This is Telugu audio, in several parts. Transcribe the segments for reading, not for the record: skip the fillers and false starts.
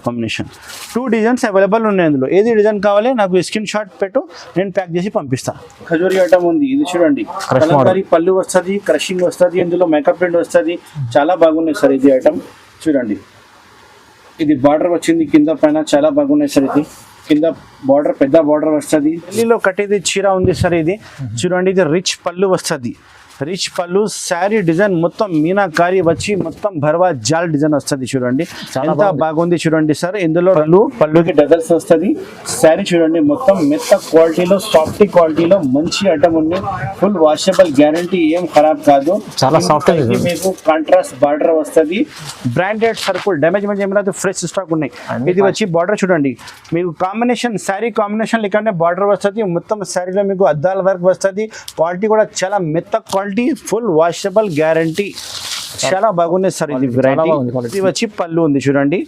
కాంబినేషన్ 2 డిజైన్స్ అవైలబుల్ ఉన్నాయి. అందులో ఏది డిజైన్ కావాలి నాకు స్క్రీన్ షాట్ పెట్టు, నేను ప్యాక్ చేసి పంపిస్తా. ఖజూరి ఐటమ్ ఉంది, ఇది చూడండి. కలంకారీ పళ్ళు వస్తుంది, క్రషింగ్ వస్తుంది, ఇందులో మేకప్ ప్రింట్ వస్తుంది. చాలా బాగున్నాయి సార్ ఇది ఐటమ్ చూడండి. ఇది బార్డర్ వచ్చింది కింద పైన, చాలా బాగున్నాయి సార్. ఇది కింద బార్డర్ పెద్ద బార్డర్ వస్తుంది. ఢిల్లీలో కట్టేది చీర ఉంది సార్. ఇది చూడండి, ఇది రిచ్ పళ్ళు వస్తుంది. రిచ్ పళ్ళు శారీ డిజైన్ మొత్తం మీనాకారి వచ్చి మొత్తం భర్వా జాల్ డిజైన్ వస్తుంది చూడండి. చాలా బాగుంది చూడండి సార్. ఇందులో పళ్ళుకి డజల్స్ వస్తుంది. శారీ చూడండి మొత్తం మెత్త క్వాలిటీలో, సాఫ్ట్ క్వాలిటీలో మంచి ఐటమ్ ఉంది. ఫుల్ వాషబుల్ గ్యారంటీ, ఏం ఖరాబ్ కాదు. చాలా సాఫ్ట్. మీకు కాంట్రాస్ట్ బార్డర్ వస్తుంది. బ్రాండెడ్ సర్కుల్ డ్యామేజ్ ఏమైనా ఫ్రెష్ స్టాక్ ఉన్నాయి. ఇది వచ్చి బార్డర్ చూడండి, మీకు కాంబినేషన్ శారీ కాంబినేషన్ లేకుంటే బార్డర్ వస్తుంది. మొత్తం శారీలో మీకు అద్దాల వర్క్ వస్తుంది. క్వాలిటీ కూడా చాలా మెత్త క్వాలిటీ, ఫుల్ వాషబుల్ గ్యారంటీ. చాలా బాగుంది సార్. ఇది వెరైటీ. ఇది వచ్చి పళ్ళు ఉంది చూడండి,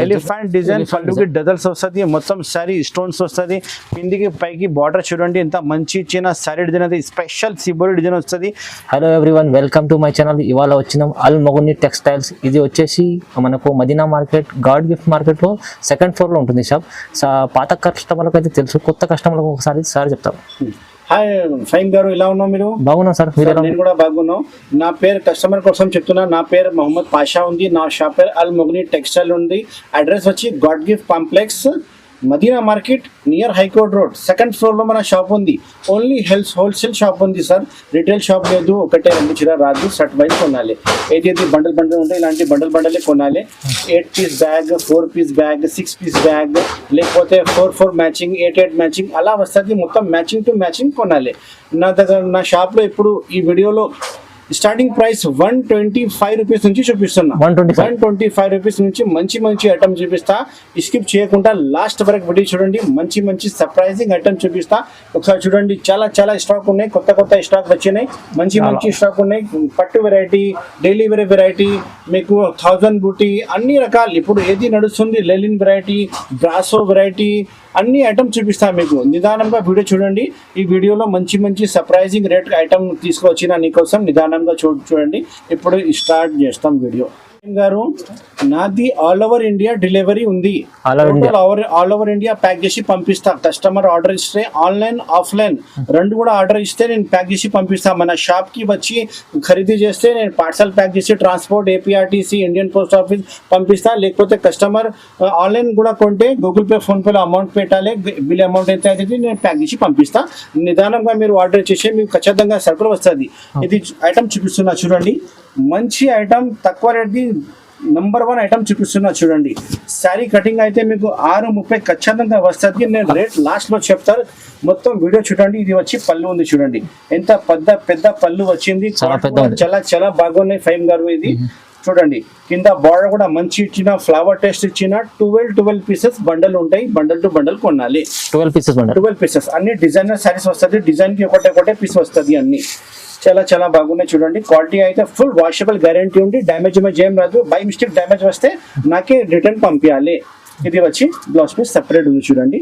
ఎలిఫెంట్ డిజైన్ పళ్ళుకి డజల్స్ వస్తుంది. మొత్తం శారీ స్టోన్స్ వస్తుంది. కిందికి పైకి బార్డర్ చూడండి ఎంత మంచి ఇచ్చిన శారీ డిజైన్ అది. స్పెషల్ సిబోరి డిజైన్ వస్తుంది. Hello everyone, welcome to my channel. ఇవాళ వచ్చినాం అల్ మొగుని టెక్స్టైల్స్. ఇది వచ్చేసి మనకు మదీనా మార్కెట్, గాడ్ గిఫ్ట్ మార్కెట్లో సెకండ్ ఫ్లోర్లో ఉంటుంది షాప్. పాత కస్టమర్లకు అయితే తెలుసు, కొత్త కస్టమర్లకు ఒకసారి సార్ చెప్తారు. హాయ్ ఫైమ్ గారు, ఎలా ఉన్నావు మీరు? బాగున్నాం సార్, నేను కూడా బాగున్నాం. నా పేరు కస్టమర్ కోసం చెప్తున్నా. నా పేరు మొహమ్మద్ పాషా ఉంది. నా షాప్ పేరు అల్ మొగ్ని టెక్స్టైల్ ఉంది. అడ్రస్ వచ్చి god gift complex, Madina market, near high court road, second floor లో మన షాప్ ఉంది. ఓన్లీ హోల్సేల్ షాప్ ఉంది సార్, రిటైల్ షాప్ లేదు. ఒకటే 2 చీర రాదు, షర్ట్ వైజ్ కొనాలి. ఏదైతే బండల్ ఉంటాయి ఇలాంటి బండలే కొనాలి. 8 piece bag, 4 piece bag, 6 piece bag, లేకపోతే 4 మ్యాచింగ్, 8 మ్యాచింగ్ అలా వస్తుంది. మొత్తం మ్యాచింగ్ టు మ్యాచింగ్ కొనాలి. నా దగ్గర నా షాప్ లో ఇప్పుడు ఈ వీడియోలో స్టార్టింగ్ ప్రైస్ 125 రూపీస్ నుంచి చూపిస్తున్నా. 125 రూపీస్ నుంచి మంచి ఐటమ్ చూపిస్తా. స్కిప్ చేయకుండా లాస్ట్ వరకు వీడియో చూడండి. మంచి సర్ప్రైజింగ్ ఐటమ్ చూపిస్తా. ఒకసారి చూడండి, చాలా స్టాక్ ఉన్నాయి. కొత్త స్టాక్ వచ్చినాయి. మంచి స్టాక్ ఉన్నాయి. పట్టు వెరైటీ, డైలీ వేర్ వెరైటీ, మీకు 1000 బూటీ, అన్ని రకాలు ఇప్పుడు ఏది నడుస్తుంది. లెలిన్ వెరైటీ, బ్రాసో వెరైటీ, అన్ని ఐటమ్ చూపిస్తా మీకు. నిదానంగా వీడియో చూడండి. ఈ వీడియోలో మంచి సర్ప్రైజింగ్ రేట్ ఐటమ్ తీసుకొచ్చిన నీకోసం నిదానంగా చూడండి. ఇప్పుడు స్టార్ట్ చేస్తాం వీడియో. గారు, నాది ఆల్ ఓవర్ ఇండియా డెలివరీ ఉంది. ఆల్ ఓవర్ ఇండియా ప్యాక్ చేసి పంపిస్తా. కస్టమర్ ఆర్డర్ ఇస్తే ఆన్లైన్ ఆఫ్లైన్ రెండు కూడా ఆర్డర్ ఇస్తే నేను ప్యాక్ చేసి పంపిస్తా. మన షాప్ కి వచ్చి ఖరీదు చేస్తే నేను పార్సల్ ప్యాక్ చేసి transport, APRTC, Indian post office పంపిస్తా. లేకపోతే కస్టమర్ ఆన్లైన్ కూడా కొంటే గూగుల్ పే, ఫోన్ పేలో అమౌంట్ పెట్టాలి. బిల్ అమౌంట్ ఎంత అయితే నేను ప్యాక్ చేసి పంపిస్తా. నిదానంగా మీరు ఆర్డర్ చేసి మీకు ఖచ్చితంగా సరుకులు వస్తుంది. ఇది ఐటమ్ చూపిస్తున్నా చూడండి. మంచి ఐటమ్, తక్కువ రేట్ది నంబర్ 1 ఐటమ్ చూపిస్తున్నా చూడండి. శారీ కటింగ్ అయితే మీకు 630 ఖచ్చితంగా వస్తుంది. నేను రేట్ లాస్ట్ లో చెప్తారు. మొత్తం వీడియో చూడండి. ఇది వచ్చి పళ్ళు ఉంది చూడండి, ఎంత పెద్ద పళ్ళు వచ్చింది. చాలా బాగున్నాయి ఫైమ్ గారు. ఇది చూడండి, కింద బార్డర్ కూడా మంచి ఇచ్చిన, ఫ్లవర్ టెస్ట్ ఇచ్చిన. 12 పీసెస్ బండల్ ఉంటాయి. బండల్ టు బండల్ కొనాలి. 12 పీసెస్ అన్ని డిజైనర్ శారీస్ వస్తుంది. డిజైన్ కి ఒకటే పీస్ వస్తుంది. అన్ని చాలా బాగున్నాయి చూడండి. క్వాలిటీ అయితే ఫుల్ వాషబుల్ గ్యారంటీ ఉంది. డ్యామేజ్ ఏం రాదు. బై మిస్టేక్ డ్యామేజ్ వస్తే నాకే రిటర్న్ పంపించాలి. ఇది వచ్చి బ్లౌజ్ పీస్ సెపరేట్ ఉంది చూడండి.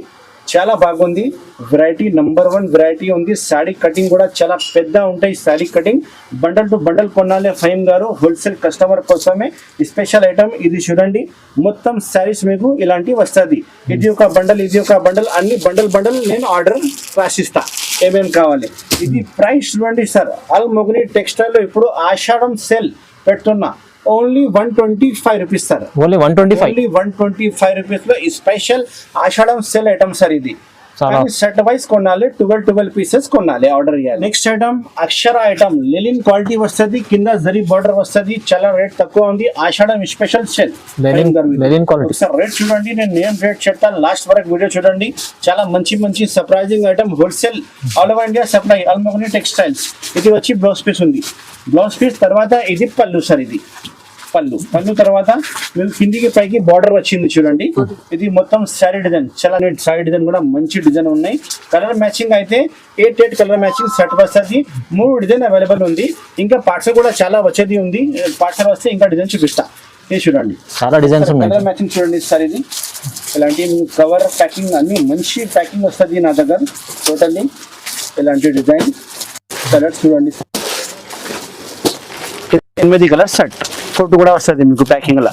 చాలా బాగుంది. వెరైటీ నంబర్ 1 వెరైటీ ఉంది. శారీ కటింగ్ కూడా చాలా పెద్ద ఉంటాయి. Sari cutting bundle to bundle కొనాలి ఫైమ్ గారు. హోల్సేల్ కస్టమర్ కోసమే స్పెషల్ ఐటమ్. ఇది చూడండి, మొత్తం శారీస్ మీకు ఇలాంటివి వస్తుంది. ఇది ఒక బండల్, అన్ని బండల్ నేను ఆర్డర్ రాసిస్తా ఏమేమి కావాలి. ఇది ప్రైస్ చూడండి సార్. అల్ మొగ్ని టెక్స్టైల్ లో ఇప్పుడు ఆషాఢం సేల్ పెడుతున్నా. Only 125 rupees sir. Only 125 rupees లో special Ashadham sale item sir. ఇది సెట్ వైస్ కొనాలి. 12 పీసెస్ కొనాలి, ఆర్డర్ చేయాలి. Next item Akshara item. Linen quality వస్తుంది. కింద జరీ బార్డర్ వస్తుంది. చాలా రేట్ తక్కువ ఉంది. ఆషాఢం స్పెషల్ సేల్ సార్. రేట్ చూడండి, నేను నేమ్ రేట్ చెప్తాను. లాస్ట్ వరకు వీడియో చూడండి. చాలా మంచి surprising item. Wholesale all over India supply Al Mogni textiles. ఇది వచ్చి బ్లౌజ్ పీస్ ఉంది. బ్లౌజ్ పీస్ తర్వాత ఇది పళ్ళు సార్. ఇది పళ్ళు తర్వాత మీకు కిందికి పైకి బార్డర్ వచ్చింది చూడండి. ఇది మొత్తం శారీ డిజైన్, చాలా నీట్ శారీ డిజైన్ కూడా మంచి డిజైన్ ఉన్నాయి. కలర్ మ్యాచింగ్ అయితే 8 కలర్ మ్యాచింగ్ సెట్ వస్తుంది. 3 డిజైన్ అవైలబుల్ ఉంది. ఇంకా పార్సల్ కూడా చాలా వచ్చేది ఉంది. పార్సల్ వస్తే ఇంకా డిజైన్ చూపిస్తా. ఇది చూడండి, చాలా డిజైన్స్ ఉన్నాయి. కలర్ మ్యాచింగ్ చూడండి సార్. ఇది ఇలాంటి కవర్ ప్యాకింగ్ అన్ని మంచి ప్యాకింగ్ వస్తుంది నా దగ్గర. టోటల్లీ ఇలాంటి డిజైన్ కలర్స్ చూడండి. 8 కలర్ సెట్ ఫోటో కూడా వస్తుంది మీకు ప్యాకింగ్ లో.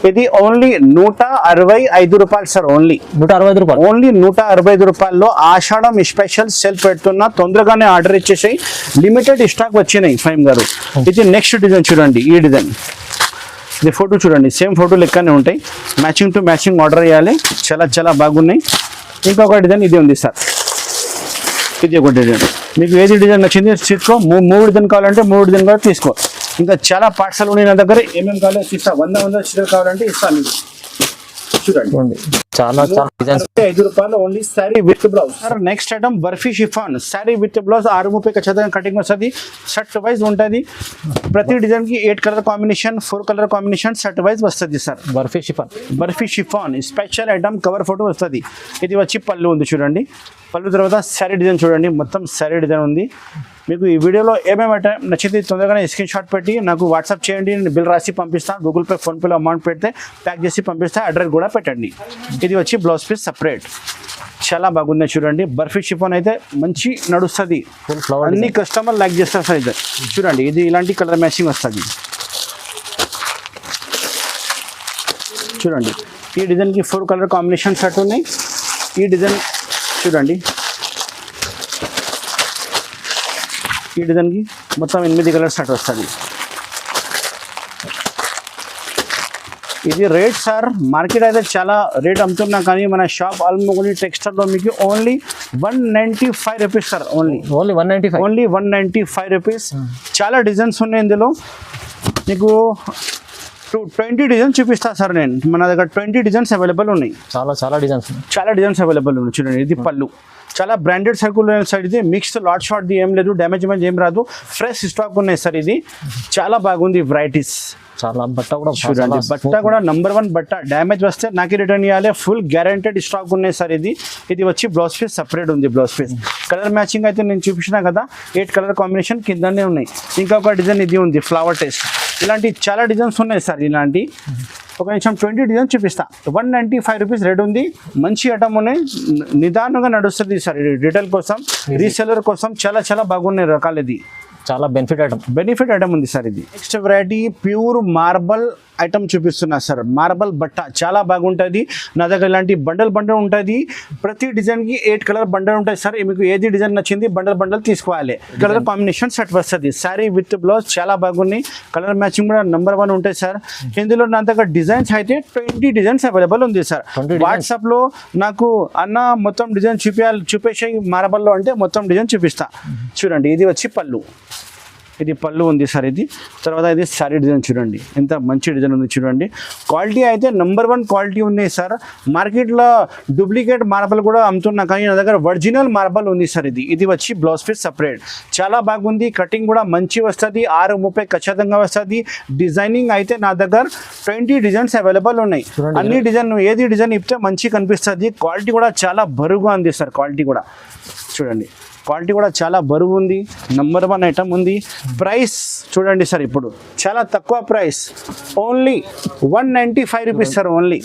ఇది ఓన్లీ 165 రూపాయలు సార్. ఓన్లీ 165 రూపాయలు. ఓన్లీ 165 రూపాయల్లో ఆషాఢం స్పెషల్ సేల్ పెడుతున్నా. తొందరగానే ఆర్డర్ ఇచ్చేసాయి. లిమిటెడ్ స్టాక్ వచ్చినాయి ఫైమ్ గారు. ఇది నెక్స్ట్ డిజైన్ చూడండి. ఈ డిజైన్ ఇది ఫోటో చూడండి. సేమ్ ఫోటో లెక్కనే ఉంటాయి. మ్యాచింగ్ టు మ్యాచింగ్ ఆర్డర్ చేయాలి. చాలా చాలా బాగున్నాయి. ఇంకొక డిజైన్ ఇది ఉంది సార్. ఇది ఒక డిజైన్. మీకు ఏది డిజైన్ నచ్చింది తీసుకో. 3 డిజైన్ కావాలంటే 3 డిజైన్ కూడా తీసుకో. ఇంకా చాలా పార్సల్ ఉన్నాయి నా దగ్గర. ఏమేమి కావాలో ఇస్తా. 100 చీరలు కావాలంటే ఇస్తాను మీకు. చూడండి చాలా చాలా డిజైన్స్. 5 రూపాయలు only sari with blouse. Next item barfi chiffon sari with blouse. 630 ఖచ్చితంగా కటింగ్ వస్తుంది. షర్ట్ వైజ్ ఉంటుంది. ప్రతి డిజైన్ కి 8 colour combination, 4 colour combination shirt wise వస్తుంది sir. Barfi chiffon special item cover photo వస్తుంది. ఇది వచ్చి పళ్ళు ఉంది చూడండి. పళ్ళు తర్వాత శారీ డిజైన్ చూడండి. మొత్తం శారీ డిజైన్ ఉంది. మీకు ఈ వీడియోలో ఏమేమి ఐటమ్ నచ్చింది తొందరగానే స్క్రీన్ షాట్ పెట్టి నాకు వాట్సాప్ చేయండి. నేను బిల్ రాసి పంపిస్తాను. గూగుల్ పే, ఫోన్పేలో అమౌంట్ పెడితే ప్యాక్ చేసి పంపిస్తే అడ్రస్ కూడా పెట్టండి. ఇది వచ్చి బ్లౌజ్ పీస్ సపరేట్. చాలా బాగుంది చూడండి. బర్ఫీ షిఫాన్ అయితే మంచి నడుస్తుంది. అన్ని కస్టమర్ లైక్ చేస్తారు సార్. ఇది చూడండి. ఇది ఇలాంటి కలర్ మ్యాచింగ్ వస్తుంది చూడండి. ఈ డిజైన్కి 4 కలర్ కాంబినేషన్ షర్ట్ ఉన్నాయి. ఈ డిజైన్ చూడండి. ఈ డిజైన్కి మొత్తం 8 కలర్ షర్ట్ వస్తుంది. ఇది రేట్ సార్ మార్కెట్ అయితే చాలా రేట్ అమ్ముతున్నా కానీ మన షాప్ అల్మోగుని టెక్స్టైల్లో మీకు only 195 rupees sir. Only 195 rupees. చాలా డిజైన్స్ ఉన్నాయి ఇందులో. మీకు 20 డిజైన్స్ చూపిస్తా సార్ నేను. మన దగ్గర 20 డిజైన్స్ అవైలబుల్ ఉన్నాయి. చాలా డిజైన్స్ అవైలబుల్ ఉన్నాయి చూడండి. ఇది పళ్ళు. చాలా బ్రాండెడ్ సర్కుల్ సార్. ఇది మిక్స్డ్ లాట్ షార్ట్ది ఏం లేదు. డ్యామేజ్ ఏం రాదు. ఫ్రెష్ స్టాక్ ఉన్నాయి సార్. ఇది చాలా బాగుంది. వెరైటీస్ చాలా. బట్ట కూడా చూడండి. బట్ట కూడా నంబర్ 1 బట్ట. డ్యామేజ్ వస్తే నాకే రిటర్న్ ఇవ్వాలి. ఫుల్ గ్యారెంటెడ్ స్టాక్ ఉన్నాయి సార్. ఇది వచ్చి బ్లౌజ్ పీస్ సపరేట్ ఉంది. బ్లౌజ్ పీస్ కలర్ మ్యాచింగ్ అయితే నేను చూపించిన కదా. 8 కలర్ కాంబినేషన్ కిందనే ఉన్నాయి. ఇంకొక డిజైన్ ఇది ఉంది ఫ్లవర్ టేస్ట్. ఇలాంటి చాలా డిజైన్స్ ఉన్నాయి సార్. ఇలాంటి ఒక నిమిషం 20 డిజైన్ చూపిస్తా. 195 రూపీస్ రేట్ ఉంది. మంచి ఐటమ్ ఉన్నాయి. నిదానంగా నడుస్తుంది సార్. రిటైల్ కోసం, రీసెలర్ కోసం చాలా చాలా బాగున్నాయి రకాలు. ఇది చాలా బెనిఫిట్ ఐటమ్ ఉంది సార్. ఇది next variety pure marble item చూపిస్తున్నా సార్. మార్బల్ బట్ట చాలా బాగుంటుంది. నా దగ్గర ఇలాంటి బండల్ ఉంటుంది. ప్రతి డిజైన్కి 8 కలర్ బండల్ ఉంటాయి సార్. మీకు ఏది డిజైన్ నచ్చింది బండల్ తీసుకోవాలి. కలర్ కాంబినేషన్ సెట్ వస్తుంది. శారీ విత్ బ్లౌజ్ చాలా బాగున్నాయి. కలర్ మ్యాచింగ్ కూడా నంబర్ 1 ఉంటాయి సార్. ఇందులో నా దగ్గర డిజైన్స్ అయితే 20 డిజైన్స్ అవైలబుల్ ఉంది సార్. వాట్సాప్లో నాకు అన్న మొత్తం డిజైన్ చూపేసే మార్బల్లో అంటే మొత్తం డిజైన్ చూపిస్తా. చూడండి. ఇది వచ్చి పళ్ళు. ఇది పళ్ళు ఉంది సార్. ఇది తర్వాత ఇది శారీ డిజైన్ చూడండి. ఎంత మంచి డిజైన్ ఉంది చూడండి. క్వాలిటీ అయితే నంబర్ 1 క్వాలిటీ ఉంది సార్. మార్కెట్లో డూప్లికేట్ మార్బల్ కూడా అమ్ముతున్నా కానీ నా దగ్గర ఒరిజినల్ మార్బల్ ఉంది సార్. ఇది వచ్చి బ్లౌజ్ పీస్ సపరేట్. చాలా బాగుంది. కటింగ్ కూడా మంచి వస్తుంది. 630 ఖచ్చితంగా వస్తుంది. డిజైనింగ్ అయితే నా దగ్గర 20 డిజైన్స్ అవైలబుల్ ఉన్నాయి. అన్ని డిజైన్ ఏది డిజైన్ ఇప్పితే మంచి కనిపిస్తుంది. క్వాలిటీ కూడా చాలా బరువుగా ఉంది సార్. క్వాలిటీ కూడా చూడండి. క్వాలిటీ కూడా చాలా బరువు ఉంది. నంబర్ 1 ఐటమ్ ఉంది. ప్రైస్ చూడండి సార్. ఇప్పుడు చాలా తక్కువ price. Only 195 rupees sir. Only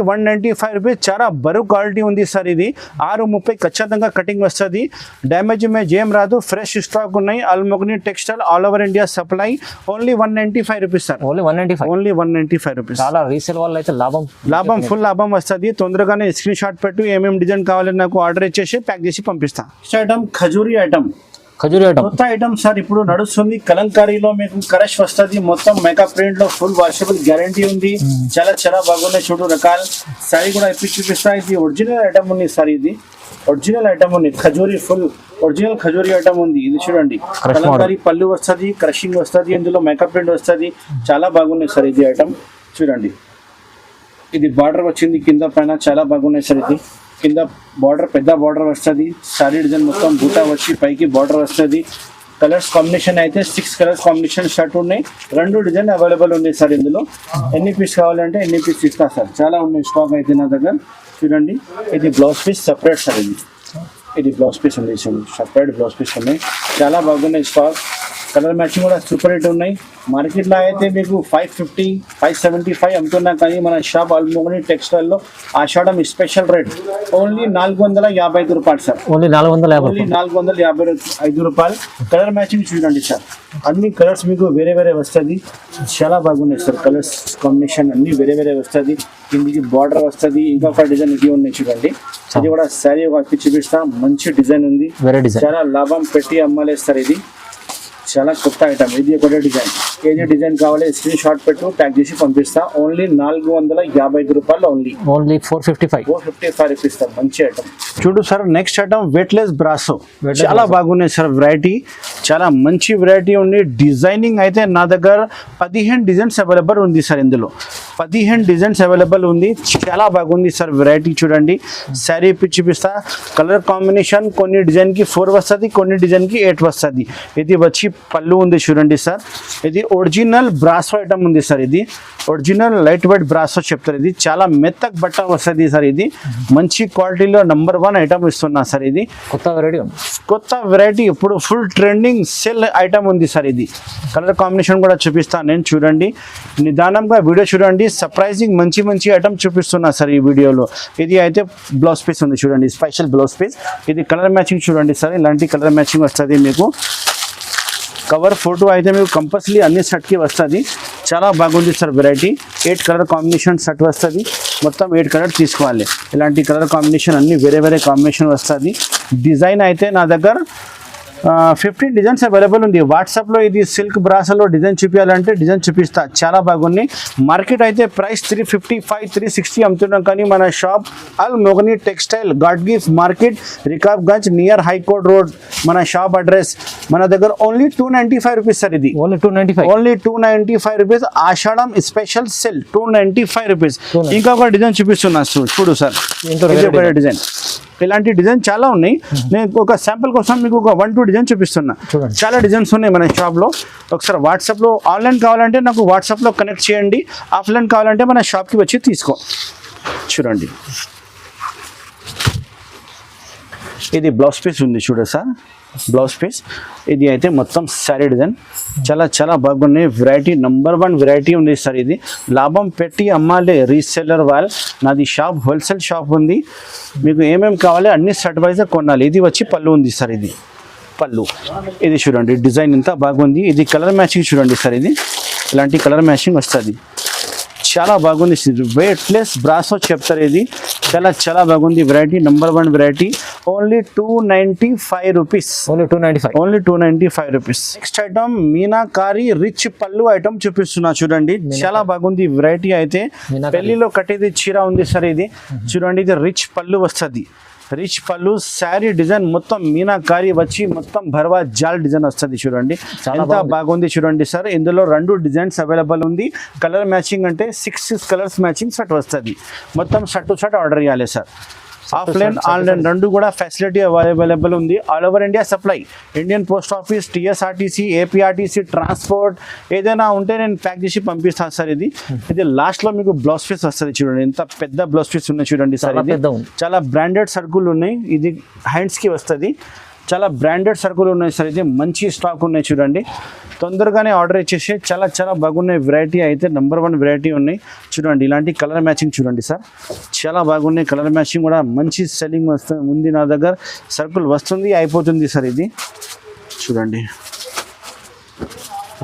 195 rupees. చాలా బరువు క్వాలిటీ ఉంది సార్. ఇది 630 ఖచ్చితంగా కటింగ్ వస్తుంది. డ్యామేజ్ ఏం రాదు. ఫ్రెష్ స్టాక్ ఉన్నాయి. Al Mogni textile all over India supply. Only 195 rupees sir. Only 195 rupees. చాలా రీసేల్ వాళ్ళు అయితే లాభం ఫుల్ లాభం వస్తుంది. తొందరగానే స్క్రీన్ షాట్ పెట్టు. ఏమేమి డిజైన్ కావాలని నాకు ఆర్డర్ ఇచ్చేసి ప్యాక్ చేసి పంపిస్తా. ఐటమ్ ఖజూరీ ఐటమ్ కొత్త ఐటమ్ సార్. ఇప్పుడు నడుస్తుంది. కలంకారీలో మీకు కరష్ వస్తుంది. మొత్తం మేకప్ ప్రింట్ లో ఫుల్ వాషబుల్ గ్యారంటీ ఉంది. చాలా చాలా బాగున్నాయి. చూడు రకాలు. శారీ కూడా ఇప్పి చూపిస్తా. ఇది ఒరిజినల్ ఐటమ్ ఉంది సార్. ఇది ఒరిజినల్ ఐటమ్ ఉంది. ఖజూరీ ఫుల్ ఒరిజినల్ ఖజూరీ ఐటమ్ ఉంది. ఇది చూడండి. కలంకారీ పళ్ళు వస్తుంది. క్రషింగ్ వస్తుంది. ఇందులో మేకప్ ప్రింట్ వస్తుంది. చాలా బాగున్నాయి సార్. ఇది ఐటమ్ చూడండి. ఇది బార్డర్ వచ్చింది కింద పైన. చాలా బాగున్నాయి సార్. ఇది కింద బార్డర్ పెద్ద బార్డర్ వస్తుంది. శారీ డిజైన్ మొత్తం బూటా వచ్చి పైకి బార్డర్ వస్తుంది. కలర్స్ కాంబినేషన్ అయితే 6 కలర్స్ కాంబినేషన్ షర్ట్ ఉన్నాయి. 2 డిజైన్ అవైలబుల్ ఉంది సార్. ఇందులో ఎన్ని పీస్ కావాలంటే ఎన్ని పీస్ ఇస్తా సార్. చాలా ఉన్నాయి స్టాక్ అయితే నా దగ్గర. చూడండి. ఇది బ్లౌజ్ పీస్ సపరేట్ సార్. ఇది బ్లౌజ్ పీస్ ఉంది. సపరేట్ బ్లౌజ్ పీస్ ఉన్నాయి. చాలా బాగున్నాయి స్టాక్. కలర్ మ్యాచింగ్ కూడా సూపర్ హిట్ ఉన్నాయి. మార్కెట్లో అయితే మీకు 550, 575 అమ్ముతున్నా కానీ మన షాప్ అల్మోగని టెక్స్టైల్లో ఆషాఢం స్పెషల్ రేట్ ఓన్లీ 455 రూపాయలు సార్. ఓన్లీ 450. ఓన్లీ 455 రూపాయలు. కలర్ మ్యాచింగ్ చూడండి సార్, అన్ని కలర్స్ మీకు వేరే వేరే వస్తుంది. చాలా బాగున్నాయి సార్ కలర్స్ కాంబినేషన్ అన్ని వేరే వేరే వస్తుంది. కిందికి బార్డర్ వస్తుంది, ఇంకొక డిజైన్ ఇది ఉన్నాయి చూడండి. ఇది కూడా శారీ ఒకటి చూపిస్తా, మంచి డిజైన్ ఉంది, వేరే డిజైన్. చాలా లాభం పెట్టి అమ్మాలేస్తారు. ఇది చాలా కొత్త ఐటమ్, ఇది ఒకటే డిజైన్. ఏది డిజైన్ కావాలి స్క్రీన్ షాట్ పెట్టు, ట్యాగ్ చేసి పంపిస్తా. ఓన్లీ 455 రూపాయలు. Only 455 rupees sir. మంచి ఐటమ్ చూడు sir. Next item weightless brasso, చాలా బాగున్నాయి సార్. వెరైటీ చాలా మంచి వెరైటీ ఉంది. డిజైనింగ్ అయితే నా దగ్గర 15 డిజైన్స్ అవైలబుల్ ఉంది సార్. ఇందులో 15 డిజైన్స్ అవైలబుల్ ఉంది. చాలా బాగుంది సార్ వెరైటీ. చూడండి శారీ పిచ్చి చూపిస్తా. కలర్ కాంబినేషన్ కొన్ని డిజైన్కి 4 వస్తుంది, కొన్ని డిజైన్కి 8 వస్తుంది. ఇది వచ్చి పళ్ళు ఉంది చూడండి సార్. ఇది ఒరిజినల్ బ్రాసో ఐటమ్ ఉంది సార్. ఇది ఒరిజినల్ లైట్ వెయిట్ బ్రాసో చెప్తారు. ఇది చాలా మెత్తగా బట్ట వస్తుంది సార్. ఇది మంచి క్వాలిటీలో నెంబర్ 1 ఐటమ్ ఇస్తున్నా సార్. ఇది కొత్త వెరైటీ ఇప్పుడు ఫుల్ ట్రెండింగ్ సెల్ ఐటమ్ ఉంది సార్. ఇది కలర్ కాంబినేషన్ కూడా చూపిస్తాను నేను. చూడండి నిదానంగా వీడియో చూడండి. సర్ప్రైజింగ్ మంచి మంచి ఐటమ్ చూపిస్తున్నా సార్ ఈ వీడియోలో. ఇది అయితే బ్లౌజ్ పీస్ ఉంది చూడండి, స్పెషల్ బ్లౌజ్ పీస్. ఇది కలర్ మ్యాచింగ్ చూడండి సార్. ఇలాంటి కలర్ మ్యాచింగ్ వస్తుంది మీకు. కవర్ ఫోటో అయితే మీకు కంపల్సరీ అన్ని సెట్కి వస్తుంది. చాలా బాగుంది sir variety. 8 colour combination set వస్తుంది. మొత్తం 8 కలర్ తీసుకోవాలి. ఇలాంటి కలర్ కాంబినేషన్ అన్ని వేరే వేరే కాంబినేషన్ వస్తుంది. డిజైన్ అయితే నా దగ్గర 15 డిజైన్స్ అవైలబుల్ ఉంది. వాట్సాప్లో ఇది సిల్క్ బ్రాసలో డిజైన్ చూపించాలంటే డిజైన్ చూపిస్తా. చాలా బాగున్నాయి. మార్కెట్ అయితే ప్రైస్ 355, 360 అమ్ముతున్నాం కానీ మన shop Al Mogni textile, God Gift Market, Rikabganj near high court Road మన షాప్ అడ్రస్. మన దగ్గర ఓన్లీ 295 రూపీస్ సార్. ఇది only 295 rupees. Ashadham special sale 295 rupees. ఇంకొక డిజైన్ చూపిస్తున్నా చూడు సార్. డిజైన్ ఇలాంటి డిజైన్ చాలా ఉన్నాయి. నేను ఒక శాంపుల్ కోసం మీకు ఒక 1-2 డిజైన్ చూపిస్తున్నా. చాలా డిజైన్స్ ఉన్నాయి మన షాప్లో. ఒకసారి వాట్సాప్లో ఆన్లైన్ కావాలంటే నాకు వాట్సాప్లో కనెక్ట్ చేయండి, ఆఫ్లైన్ కావాలంటే మన షాప్కి వచ్చి తీసుకో. చూడండి ఇది బ్లౌజ్ పీస్ ఉంది చూడు సార్. బ్లౌజ్ పీస్ ఇది అయితే మొత్తం శారీ డిజైన్. చాలా బాగున్నాయి. వెరైటీ నెంబర్ 1 వెరైటీ ఉంది సార్. ఇది లాభం పెట్టి అమ్మాలి. రీసెల్లర్ వాళ్ళు నాది షాప్ హోల్సేల్ షాప్ ఉంది. మీకు ఏమేమి కావాలి అన్ని సెట్ వైజ్గా కొనాలి. ఇది వచ్చి పళ్ళు ఉంది సార్. ఇది పళ్ళు. ఇది చూడండి డిజైన్ ఎంత బాగుంది. ఇది కలర్ మ్యాచింగ్ చూడండి సార్. ఇది ఇలాంటి కలర్ మ్యాచింగ్ వస్తుంది. చాలా బాగుంది. వెయిట్లెస్ బ్రాసో చెప్తారు. ఇది చాలా బాగుంది. Variety number 1 variety. Only 295 rupees. Only 295 rupees. Next item meenakari rich పళ్ళు ఐటమ్ చూపిస్తున్నా చూడండి. చాలా బాగుంది వెరైటీ. అయితే పెళ్లిలో కట్టేది చీర ఉంది సార్. ఇది చూడండి. ఇది రిచ్ పళ్ళు వస్తుంది. రిచ్ పళ్ళు శారీ డిజైన్ మొత్తం మీనాకారి వచ్చి మొత్తం భర్వా జాల్ డిజైన్ వస్తుంది. చూడండి ఎంత బాగుంది చూడండి సార్. ఇందులో 2 డిజైన్స్ అవైలబుల్ ఉంది. కలర్ మ్యాచింగ్ అంటే 6 కలర్స్ మ్యాచింగ్ సెట్ వస్తుంది. మొత్తం సెట్ టు సెట్ ఆర్డర్ చేయాలి సార్. ఆఫ్లైన్ ఆన్లైన్ రెండు కూడా ఫెసిలిటీ అవైలబుల్ ఉంది. All over India supply. Indian post office, TSRTC, APRTC, transport ఏదైనా ఉంటే నేను ప్యాక్ చేసి పంపిస్తాను సార్. ఇది లాస్ట్లో మీకు బ్లౌజ్ పీస్ వస్తుంది. చూడండి ఎంత పెద్ద బ్లౌజ్ పీస్ ఉన్నాయి చూడండి సార్. ఇది చాలా బ్రాండెడ్ సర్కుల్ ఉన్నాయి. ఇది హ్యాండ్స్కి వస్తుంది. చాలా బ్రాండెడ్ సర్కుల్ ఉన్నాయి సార్. ఇది మంచి స్టాక్ ఉన్నాయి చూడండి. తొందరగానే ఆర్డర్ ఇచ్చేసి చాలా బాగున్నాయి. వెరైటీ అయితే నెంబర్ 1 వెరైటీ ఉన్నాయి చూడండి. ఇలాంటి కలర్ మ్యాచింగ్ చూడండి సార్. చాలా బాగున్నాయి. కలర్ మ్యాచింగ్ కూడా మంచి సెల్లింగ్ ఉంది. నా దగ్గర సర్కుల్ వస్తుంది అయిపోతుంది సార్. ఇది చూడండి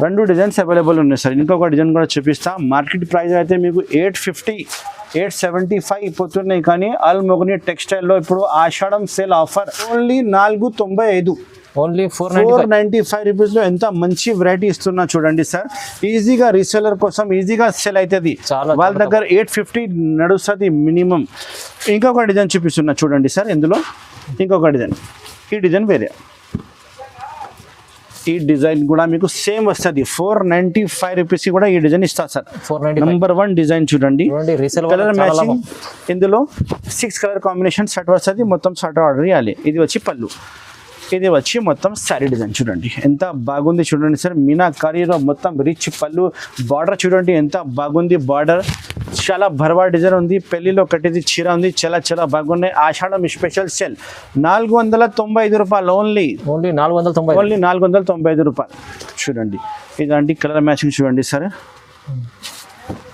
2 డిజైన్స్ అవైలబుల్ ఉన్నాయి సార్. ఇంకొక డిజైన్ కూడా చూపిస్తా. మార్కెట్ ప్రైస్ అయితే మీకు 850, 875 పోతున్నాయి కానీ అల్ మొగని టెక్స్టైల్లో ఇప్పుడు Ashadham sale offer only 495. Only 495 రూపీస్లో ఎంత మంచి వెరైటీ ఇస్తున్నా చూడండి సార్. ఈజీగా రీసెలర్ కోసం ఈజీగా సెల్ అవుతుంది. వాళ్ళ దగ్గర 850 నడుస్తుంది మినిమం. ఇంకొక డిజైన్ చూపిస్తున్నా చూడండి సార్. ఇందులో ఇంకొక డిజైన్. ఈ డిజైన్ వేరే. ఈ డిజైన్ కూడా మీకు సేమ్ వస్తుంది. 495 రూపీస్ కూడా ఈ డిజైన్ ఇస్తారు సార్. నెంబర్ 1 డిజైన్ చూడండి. Colour matching. ఇందులో 6 కలర్ కాంబినేషన్ సెట్ వస్తుంది. మొత్తం సెట్ ఆర్డర్ చేయాలి. ఇది వచ్చి పళ్ళు. ఇది వచ్చి మొత్తం శారీ డిజైన్ చూడండి ఎంత బాగుంది చూడండి సార్. మీనాకారీలో మొత్తం రిచ్ పళ్ళు. బార్డర్ చూడండి ఎంత బాగుంది బార్డర్. చాలా భర్వా డిజైన్ ఉంది, పెళ్లిలో కట్టేది చీర ఉంది, చాలా చాలా బాగున్నాయి. ఆషాఢం స్పెషల్ సేల్ 495 రూపాయలు ఓన్లీ. ఓన్లీ 490. ఓన్లీ 495 రూపాయలు. చూడండి ఇలాంటి కలర్ మ్యాచింగ్ చూడండి sir,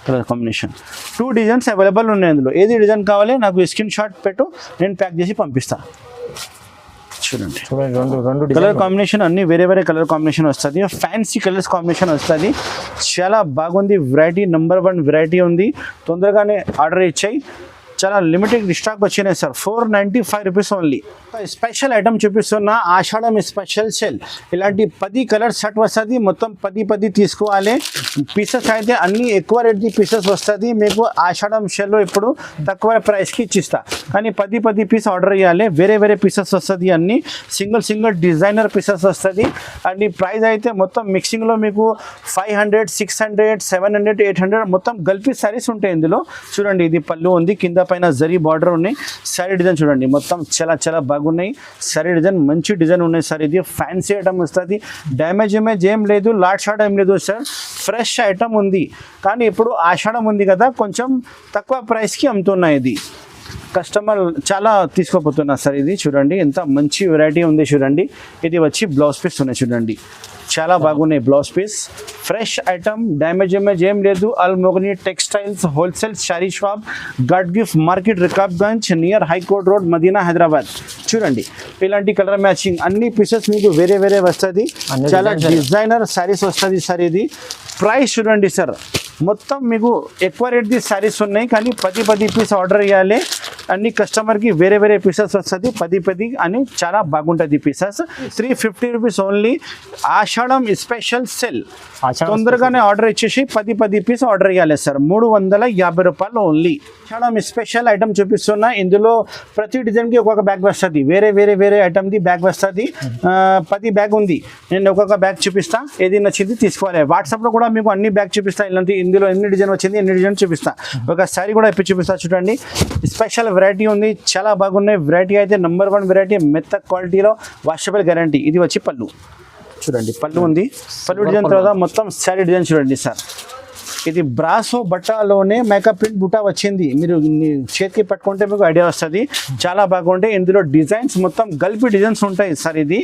colour combination 2 designs available ఉన్నాయి అందులో. ఏది డిజైన్ కావాలి నాకు స్క్రీన్ షాట్ పెట్టు, నేను ప్యాక్ చేసి పంపిస్తా. చూడండి రెండు కలర్ కాంబినేషన్ అన్ని వేరే వేరే కలర్ కాంబినేషన్ వస్తుంది, ఫ్యాన్సీ కలర్స్ కాంబినేషన్ వస్తుంది. చాలా బాగుంది వెరైటీ, నెంబర్ 1 వెరైటీ ఉంది. తొందరగానే ఆర్డర్ ఇచ్చాయి, చాలా లిమిటెడ్ స్టాక్ వచ్చినాయి sir. 495 rupees only. Special item చూపిస్తున్నా, ఆషాఢం స్పెషల్ సేల్. ఇలాంటి 10 కలర్ సెట్ వస్తుంది, మొత్తం 10 తీసుకోవాలి. పీసెస్ అయితే అన్ని ఎక్కువ రేట్ది పీసెస్ వస్తుంది మీకు. ఆషాఢం సేల్లో ఇప్పుడు తక్కువ ప్రైస్కి ఇచ్చిస్తా, కానీ 10 పీస్ ఆర్డర్ ఇవ్వాలి. వేరే వేరే పీసెస్ వస్తుంది, అన్ని సింగిల్ డిజైనర్ పీసెస్ వస్తుంది. అండ్ ప్రైస్ అయితే మొత్తం మిక్సింగ్లో మీకు 500, 600, 700, 800 మొత్తం గల్పి సారీస్ ఉంటాయి ఇందులో. చూడండి ఇది పళ్ళు ఉంది, కింద పైన జరీ బార్డర్ ఉన్నాయి. సారీ డిజైన్ చూడండి మొత్తం చాలా చాలా బాగున్నాయి. సారీ డిజైన్ మంచి డిజైన్ ఉన్నాయి సార్. ఇది ఫ్యాన్సీ ఐటమ్ వస్తుంది, డ్యామేజ్ ఏం లేదు, లాట్ షాట్ ఏం లేదు సార్. ఫ్రెష్ ఐటమ్ ఉంది, కానీ ఇప్పుడు ఆషాఢం ఉంది కదా కొంచెం తక్కువ ప్రైస్కి అమ్ముతున్నాయి. ఇది కస్టమర్ చాలా తీసుకోపోతున్నారు సార్. ఇది చూడండి ఎంత మంచి వెరైటీ ఉంది చూడండి. ఇది వచ్చి బ్లౌజ్ పీస్ ఉన్నాయి చూడండి, చాలా బాగున్నాయి blouse piece. Fresh item, damage ఏం లేదు. Al Mogni textiles wholesale sari shop, God Gift Market, Rikabganj, near high court Road, Madina, Hyderabad. చూడండి ఇలాంటి కలర్ మ్యాచింగ్ అన్ని పీసెస్ మీకు వేరే వేరే వస్తుంది. చాలా డిజైనర్ శారీస్ వస్తుంది సార్. ఇది ప్రైస్ చూడండి సార్, మొత్తం మీకు ఎక్కువ రేట్ది శారీస్ ఉన్నాయి, కానీ 10 పీస్ ఆర్డర్ ఇవ్వాలి. అన్ని కస్టమర్కి వేరే వేరే పీసెస్ వస్తుంది, 10 అని చాలా బాగుంటుంది pieces. 350 rupees only. Ashadham special sale, తొందరగానే ఆర్డర్ ఇచ్చేసి 10 పీస్ ఆర్డర్ ఇవ్వాలి సార్. 350 రూపాయలు ఓన్లీ. ఆషాఢం స్పెషల్ ఐటమ్ చూపిస్తున్నా, ఇందులో ప్రతి డిజైన్కి ఒక్కొక్క బ్యాగ్ వస్తుంది, వేరే వేరే ఐటమ్ది బ్యాగ్ వస్తుంది. 10 బ్యాగ్ ఉంది, నేను ఒక్కొక్క బ్యాగ్ చూపిస్తా, ఏది నచ్చింది తీసుకోవాలి. వాట్సాప్లో కూడా మీకు అన్ని బ్యాగ్ చూపిస్తా, ఇలాంటి ఇందులో ఎన్ని డిజైన్ వచ్చింది ఎన్ని డిజైన్ చూపిస్తా. ఒక శారీ కూడా ఇప్పి చూపిస్తా. చూడండి స్పెషల్ వెరైటీ ఉంది, చాలా బాగున్నాయి. వెరైటీ అయితే నెంబర్ 1 వెరైటీ, మెత్త క్వాలిటీలో, వాషబుల్ గ్యారంటీ. ఇది వచ్చి పళ్ళు చూడండి, పళ్ళు ఉంది. పళ్ళు డిజైన్ తర్వాత మొత్తం శారీ డిజైన్ చూడండి సార్. ఇది బ్రాసో బట్టలోనే మేకప్ ప్రింట్ బుట్ట వచ్చింది, మీరు చేతికి పట్టుకుంటే మీకు ఐడియా వస్తుంది. చాలా బాగుంటాయి. ఇందులో డిజైన్స్ మొత్తం గల్పి డిజైన్స్ ఉంటాయి సార్. ఇది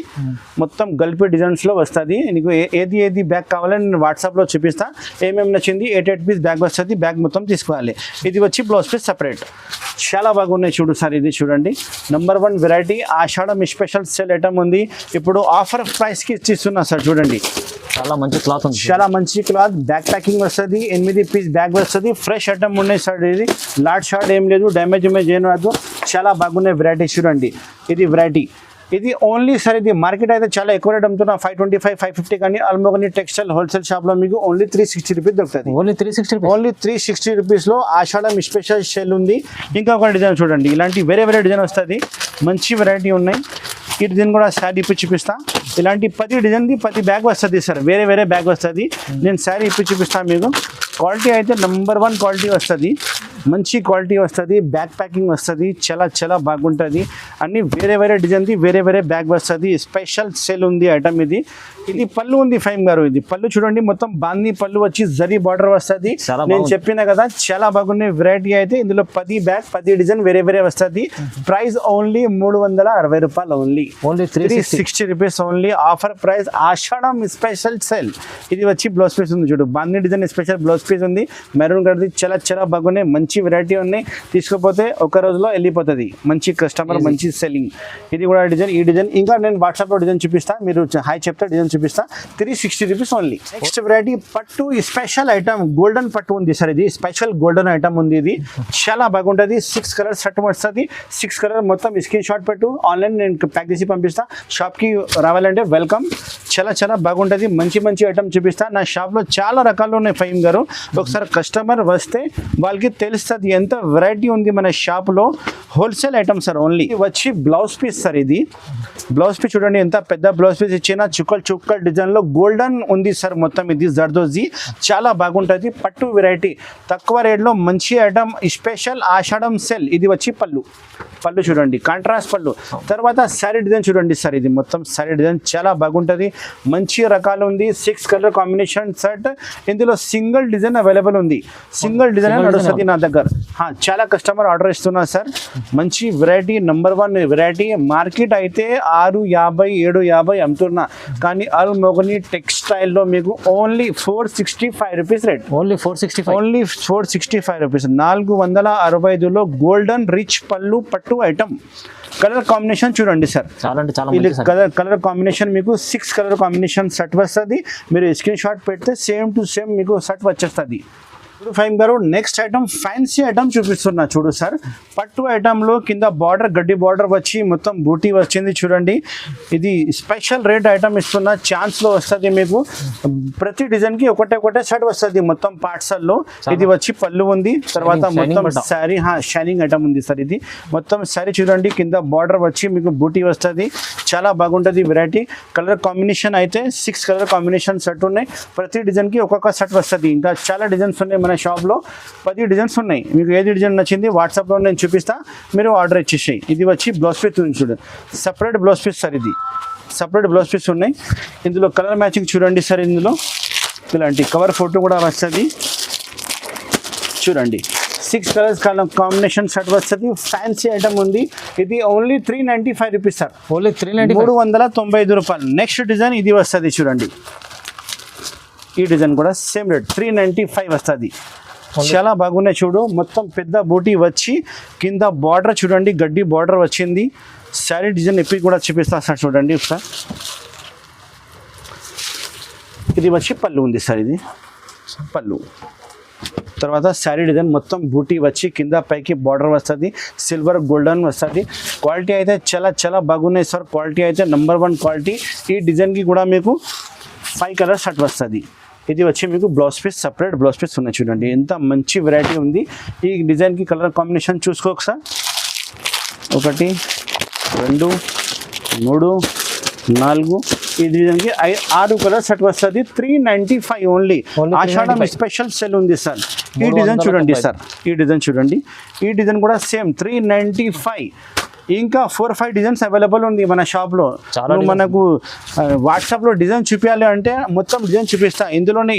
మొత్తం గల్పి డిజైన్స్లో వస్తుంది. నీకు ఏది బ్యాగ్ కావాలని నేను వాట్సాప్లో చూపిస్తా. ఏమేమి నచ్చింది 8 పీస్ బ్యాగ్ వస్తుంది, బ్యాగ్ మొత్తం తీసుకోవాలి. ఇది వచ్చి బ్లౌజ్ పీస్ సపరేట్. చాలా బాగున్నాయి చూడు సార్. ఇది చూడండి నెంబర్ 1 వెరైటీ, ఆషాఢం స్పెషల్ సేల్ ఐటమ్ ఉంది. ఇప్పుడు ఆఫర్ ప్రైస్కి ఇచ్చిస్తున్నా సార్. చూడండి చాలా మంచి క్లాత్ ఉంది, చాలా మంచి క్లాత్. బ్యాక్ ప్యాకింగ్ వస్తుంది, 8 పీస్ బ్యాగ్ వస్తుంది. ఫ్రెష్ ఐటమ్ ఉన్నాయి సార్. ఇది లాట్ షాట్ ఏం లేదు, డ్యామేజ్ ఏం రాదు. చాలా బాగున్నాయి వెరైటీ చూడండి. ఇది వెరైటీ, ఇది ఓన్లీ సార్. ఇది మార్కెట్ అయితే చాలా ఎక్కువ రేట్ అమ్ముతున్నా, 525, 550, కానీ అల్మోగని టెక్స్టైల్ హోల్సేల్ షాప్లో మీకు ఓన్లీ 360 రూపీస్ దొరుకుతుంది. ఓన్లీ 360 రూపీస్లో ఆషాఢం స్పెషల్ సేల్ ఉంది. ఇంకా ఒక డిజైన్ చూడండి, ఇలాంటి వేరే డిజైన్ వస్తుంది, మంచి వెరైటీ ఉన్నాయి. ఈ డిజైన్ కూడా శారీ ఇప్పి చూపిస్తా. ఇలాంటి 10 డిజైన్ది 10 బ్యాగ్ వస్తుంది సార్, వేరే బ్యాగ్ వస్తుంది. నేను శారీ ఇప్పి చూపిస్తాను మీకు. క్వాలిటీ అయితే నెంబర్ 1 క్వాలిటీ వస్తుంది, మంచి క్వాలిటీ వస్తుంది. బ్యాగ్ ప్యాకింగ్ వస్తుంది, చాలా బాగుంటుంది. అన్ని వేరే డిజైన్ది వేరే బ్యాగ్ వస్తుంది. స్పెషల్ సేల్ ఉంది ఐటమ్. ఇది పళ్ళు ఉంది ఫైమ్ గారు. ఇది పళ్ళు చూడండి, మొత్తం బాందీ పళ్ళు వచ్చి జరీ బార్డర్ వస్తుంది. నేను చెప్పిన కదా చాలా బాగున్నాయి వెరైటీ. అయితే ఇందులో 10 బ్యాగ్ 10 డిజైన్ వేరే వస్తుంది. ప్రైస్ ఓన్లీ 360 రూపాయలు only. 360 rupees only. Offer price Ashadham special sale. ఇది వచ్చి బ్లౌజ్ పీస్ ఉంది చూడు, బాందీ డిజైన్ స్పెషల్ బ్లౌజ్ పీస్ ఉంది, మెరూన్ కలర్ది. చాలా బాగున్నాయి, మంచి వెరైటీ ఉన్నాయి. తీసుకోపోతే ఒక రోజులో వెళ్ళిపోతుంది. మంచి కస్టమర్, మంచి సెల్లింగ్. ఇది కూడా డిజైన్, ఈ డిజైన్. ఇంకా నేను వాట్సాప్లో డిజైన్ చూపిస్తా, మీరు హాయ్ చెప్తే డిజైన్ చూపిస్తా. 360 రూపీస్ ఓన్లీ. నెక్స్ట్ వెరైటీ పట్టు స్పెషల్ ఐటమ్, గోల్డెన్ పట్టు ఉంది సార్. ఇది స్పెషల్ గోల్డెన్ ఐటమ్ ఉంది. ఇది చాలా బాగుంటుంది. 6 కలర్ సెట్ వస్తుంది. 6 కలర్ మొత్తం స్క్రీన్ షాట్ పెట్టు, ఆన్లైన్ నేను ప్యాక్ చేసి పంపిస్తా. షాప్కి రావాలంటే వెల్కమ్. చాలా బాగుంటుంది. మంచి ఐటమ్ చూపిస్తా. నా షాప్లో చాలా రకాలు ఉన్నాయి ఫహీమ్ గారు. ఒకసారి కస్టమర్ వస్తే వాళ్ళకి తెలుసు చూపిస్తుంది ఎంత వెరైటీ ఉంది మన షాప్లో. Wholesale item sir only. వచ్చి బ్లౌజ్ పీస్ సార్, ఇది బ్లౌజ్ పీస్ చూడండి ఎంత పెద్ద బ్లౌజ్ పీస్ ఇచ్చిన చుక్కల్ డిజైన్లో గోల్డెన్ ఉంది సార్. మొత్తం ఇది జర్దోజీ చాలా బాగుంటుంది. పట్టు వెరైటీ తక్కువ రేట్లో మంచి ఐటమ్, స్పెషల్ ఆషాఢం సెల్. ఇది వచ్చి పళ్ళు చూడండి కాంట్రాస్ట్ పళ్ళు. తర్వాత శారీ డిజైన్ చూడండి సార్, ఇది మొత్తం శారీ డిజైన్ చాలా బాగుంటుంది. మంచి రకాలు ఉంది. 6 కలర్ కాంబినేషన్ సెట్. ఇందులో సింగిల్ డిజైన్ అవైలబుల్ ఉంది. సింగిల్ డిజైన్ నడుస్తుంది నా దగ్గర. చాలా కస్టమర్ ఆర్డర్ ఇస్తున్నారు సార్. మంచి వెరైటీ, నెంబర్ 1 వెరైటీ. మార్కెట్ అయితే 650 750 అమ్ముతున్నా, కానీ అల్ మొగని టెక్స్టైల్లో మీకు only 465 rupees rate. Only 465 rupees. 465లో గోల్డెన్ రిచ్ పళ్ళు పట్టు ఐటమ్. కలర్ కాంబినేషన్ చూడండి సార్, కలర్ కాంబినేషన్ మీకు 6 కలర్ కాంబినేషన్ సెట్ వస్తుంది. మీరు స్క్రీన్ షాట్ పెడితే సేమ్ టు సేమ్ మీకు సెట్ వచ్చేస్తుంది. ఇప్పుడు ఫైమ్ గారు నెక్స్ట్ ఐటమ్ ఫ్యాన్సీ ఐటమ్ చూపిస్తున్నా చూడు సార్. పట్టు ఐటమ్లో కింద బార్డర్ గడ్డి బార్డర్ వచ్చి మొత్తం బూటీ వచ్చింది చూడండి. ఇది స్పెషల్ రేట్ ఐటమ్ ఇస్తున్నా. ఛాన్స్లో వస్తుంది మీకు. ప్రతి డిజైన్కి ఒకటే సెట్ వస్తుంది మొత్తం పార్ట్సల్లో. ఇది వచ్చి పళ్ళు ఉంది. తర్వాత మొత్తం శారీ షైనింగ్ ఐటమ్ ఉంది సార్. ఇది మొత్తం శారీ చూడండి, కింద బార్డర్ వచ్చి మీకు బూటీ వస్తుంది. చాలా బాగుంటుంది వెరైటీ. కలర్ కాంబినేషన్ అయితే 6 కలర్ కాంబినేషన్ సెట్ ఉన్నాయి. ప్రతి డిజైన్కి ఒక్కొక్క సెట్ వస్తుంది. ఇంకా చాలా డిజైన్స్ ఉన్నాయి మన షాప్లో. 10 డిజైన్స్ ఉన్నాయి. మీకు ఏది డిజైన్ నచ్చింది వాట్సాప్లో నేను చూపిస్తా, మీరు ఆర్డర్ ఇచ్చేసాయి. ఇది వచ్చి బ్లౌజ్ పీస్ చూడండి, సపరేట్ బ్లౌజ్ పీస్ సార్. ఇది సపరేట్ బ్లౌజ్ పీస్ ఉన్నాయి. ఇందులో కలర్ మ్యాచింగ్ చూడండి సార్. ఇందులో ఇలాంటి కవర్ ఫోటో కూడా వస్తుంది చూడండి. 6 కలర్స్ కాంబినేషన్ సెట్ వస్తుంది. ఫ్యాన్సీ ఐటమ్ ఉంది. ఇది ఓన్లీ 395 రూపీస్ సార్. ఓన్లీ 395 రూపాయలు. నెక్స్ట్ డిజైన్ ఇది వస్తుంది చూడండి. ఈ డిజైన్ కూడా సేమ్ రేట్ 395 వస్తుంది. చాలా బాగున్నాయి చూడు. మొత్తం పెద్ద బూటీ వచ్చి కింద బార్డర్ చూడండి, గడ్డి బార్డర్ వచ్చింది. శారీ డిజైన్ ఎప్పి కూడా చూపిస్తా సార్ చూడండి సార్. ఇది వచ్చి పళ్ళు ఉంది సార్. ఇది పళ్ళు. తర్వాత శారీ డిజైన్ మొత్తం బూటీ వచ్చి కింద పైకి బార్డర్ వస్తుంది. సిల్వర్ గోల్డెన్ వస్తుంది. క్వాలిటీ అయితే చాలా బాగున్నాయి సార్. క్వాలిటీ అయితే నెంబర్ 1 క్వాలిటీ. ఈ డిజైన్కి కూడా మీకు 5 కలర్ సెట్ వస్తుంది. ఇది వచ్చి మీకు blouse piece, separate blouse piece ఉన్నాయి చూడండి. ఎంత మంచి వెరైటీ ఉంది. ఈ డిజైన్కి కలర్ కాంబినేషన్ చూసుకోక సార్. 1 2 3 4 ఈ డిజైన్కి 6 కలర్ సెట్ వస్తుంది. 395 ఓన్లీ. ఆషాఢం స్పెషల్ సెల్ ఉంది సార్. ఈ డిజైన్ చూడండి సార్. ఈ డిజైన్ చూడండి. ఈ డిజైన్ కూడా సేమ్ 395. ఇంకా 4-5 డిజైన్స్ అవైలబుల్ ఉంది మన షాప్లో. మనకు వాట్సాప్లో డిజైన్ చూపించాలి అంటే మొత్తం డిజైన్ చూపిస్తా. ఇందులోనే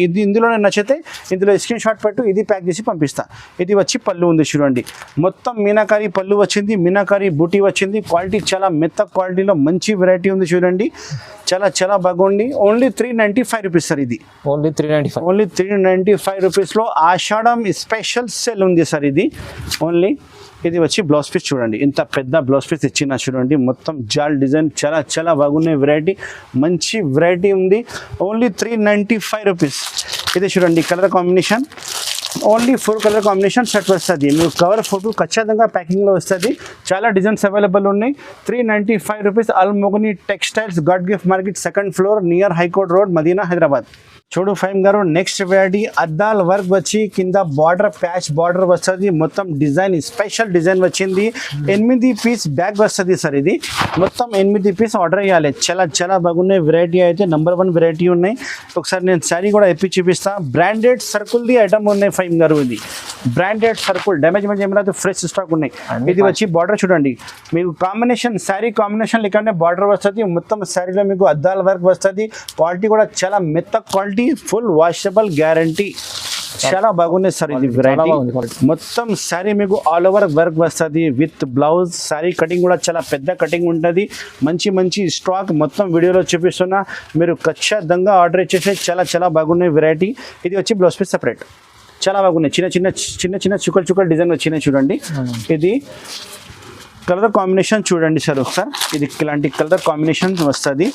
నచ్చితే ఇందులో స్క్రీన్ షాట్ పెట్టు, ఇది ప్యాక్ చేసి పంపిస్తా. ఇది వచ్చి పళ్ళు ఉంది చూడండి. మొత్తం మీనాకారి పళ్ళు వచ్చింది, మీనాకారి బూటీ వచ్చింది. క్వాలిటీ చాలా మెత్త క్వాలిటీలో మంచి వెరైటీ ఉంది చూడండి. చాలా బాగుంది. Only 395 rupees sir. ఇది ఓన్లీ 395 రూపీస్లో ఆషాఢం స్పెషల్ సెల్ ఉంది సార్. ఇది ఓన్లీ. ఇది వచ్చి బ్లౌజ్ పీస్ చూడండి. ఇంత పెద్ద బ్లౌజ్ పీస్ ఇచ్చిన చూడండి. మొత్తం జాల్ డిజైన్ చాలా బాగున్నాయి. వెరైటీ మంచి వెరైటీ ఉంది. Only 395 rupees. ఇది చూడండి colour combination. Only 4 colour combination set వస్తుంది. మీకు కవర్ ఫోటో ఖచ్చితంగా ప్యాకింగ్లో వస్తుంది. చాలా డిజైన్స్ అవైలబుల్ ఉన్నాయి. 395 rupees. Al Mogni textiles, God Gift Market, 2nd floor, near high court Road, Madina, Hyderabad. చూడు ఫైమ్ గారు నెక్స్ట్ వెరైటీ అద్దాల్ వర్క్ వచ్చి కింద బార్డర్ ప్యాచ్ బార్డర్ వస్తుంది. మొత్తం డిజైన్ స్పెషల్ డిజైన్ వచ్చింది. 8 పీస్ బ్యాగ్ వస్తుంది సార్. ఇది మొత్తం 8 పీస్ ఆర్డర్ చేయాలి. చాలా బాగున్నాయి. వెరైటీ అయితే నెంబర్ 1 వెరైటీ ఉన్నాయి. ఒకసారి నేను శారీ కూడా ఎప్పి చూపిస్తా. బ్రాండెడ్ సర్కిల్ది ఐటమ్ ఉన్నాయి ఫైమ్ గారు. ఇది బ్రాండెడ్ సర్కిల్, డ్యామేజ్ ఏమైనా ఫ్రెష్ స్టాక్ ఉన్నాయి. ఇది వచ్చి బార్డర్ చూడండి. మీకు కాంబినేషన్ శారీ కాంబినేషన్ లేకుంటే బార్డర్ వస్తుంది. మొత్తం శారీలో మీకు అద్దాల్ వర్క్ వస్తుంది. క్వాలిటీ కూడా చాలా మెత్త క్వాలిటీ, ఫుల్ వాషబుల్ గ్యారంటీ. చాలా బాగున్నాయి సార్. ఇది వెరైటీ మొత్తం శారీ మీకు ఆల్ ఓవర్ వర్క్ వస్తుంది విత్ బ్లౌజ్. శారీ కటింగ్ కూడా చాలా పెద్ద కటింగ్ ఉంటుంది. మంచి స్టాక్ మొత్తం వీడియోలో చూపిస్తున్నా. మీరు ఖచ్చితంగా ఆర్డర్ ఇచ్చేసి చాలా బాగున్నాయి వెరైటీ. ఇది వచ్చి బ్లౌజ్ పీస్ సపరేట్. చాలా బాగున్నాయి. చిన్న చుక్కలు డిజైన్ వచ్చినాయి చూడండి. ఇది కలర్ కాంబినేషన్ చూడండి సార్ ఒకసారి. ఇది ఇలాంటి కలర్ కాంబినేషన్ వస్తుంది.